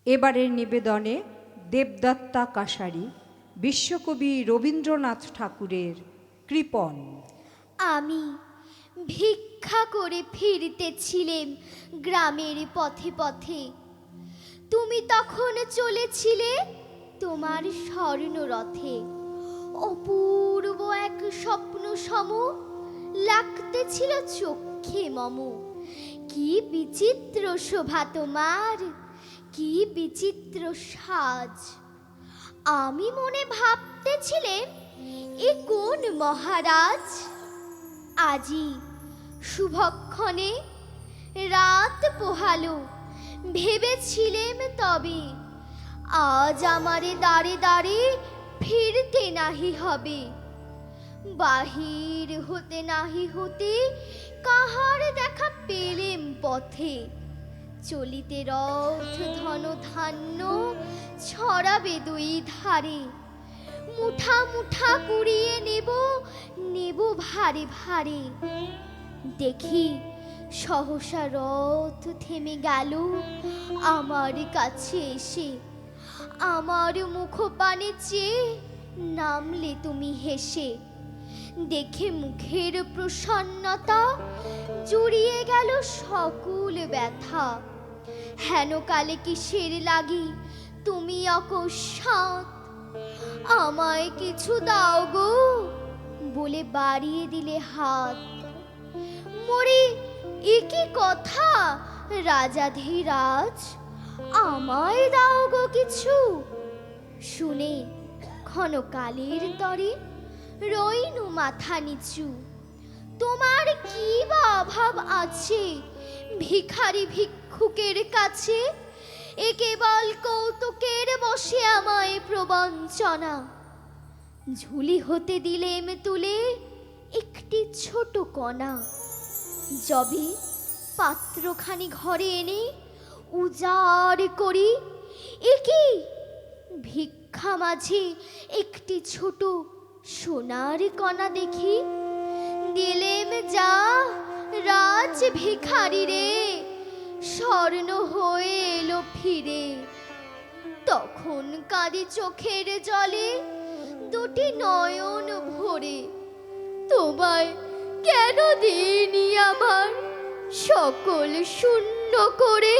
এবারের নিবেদনে দেবদত্তা কাশারি বিশ্বকবি রবীন্দ্রনাথ ঠাকুরের কৃপণ। আমি ভিক্ষা করে ফিরতেছিলেম গ্রামের পথে পথে, তুমি তখন চলেছিলে তোমার স্বর্ণরথে। অপূর্ব এক স্বপ্ন সম লাগতেছিল চক্ষে মম। কি বিচিত্র শোভা তোমার, কি বিচিত্র সাজ। আমি মনে ভাবতেছিলেম এ কোন মহারাজ। আজি শুভক্ষণে রাত পোহালো, ভেবেছিলেম তবে আজ আমারে দাঁড়ে দাঁড়ে ফিরতে নাহি হবে। বাহির হতে নাহি হতে কাহার দেখা পেলেম পথে। চলিতে রথ ধন ধান্য ছড়াবে দুই ধারে। মুঠা মুঠা কুড়িয়ে নেব নেব ভারে ভারে। দেখি সহসা রথ থেমে গেল আমার কাছে এসে। আমার মুখ পানে চেয়ে নামলে তুমি হেসে। দেখে মুখের প্রসন্নতা জুড়িয়ে গেল সকল ব্যথা। হেন কালে কিসের লাগি তুমি অকস্মাৎ আমায় কিছু দাও গো বলে বাড়িয়ে দিলে হাত। মরি এ কি কথা রাজাধিরাজ, আমায় দাও গো কিছু। শুনে ক্ষণকালের তরে রইনু মাথা নিচু। তোমার কি বা অভাব আছে ভিখারি ভিক্ষুকের কাছে? এ কেবল কৌতুকের বসে আমায় প্রবঞ্চনা। ঝুলি হতে দিলেম তুলে একটি ছোট কণা। যবে পাত্রখানি ঘরে এনে উজাড় করি, এ কি ভিক্ষা মাঝে একটি ছোট সোনার কণা দেখি। দিলেম যা রাজ ভিখারি রে, স্বর্ণ হয়ে এলো ফিরে। তখন কাঁদি চোখের জলে দুটি নয়ন ভরে। তোমায় কেন দিইনি আমার সকল শূন্য করে।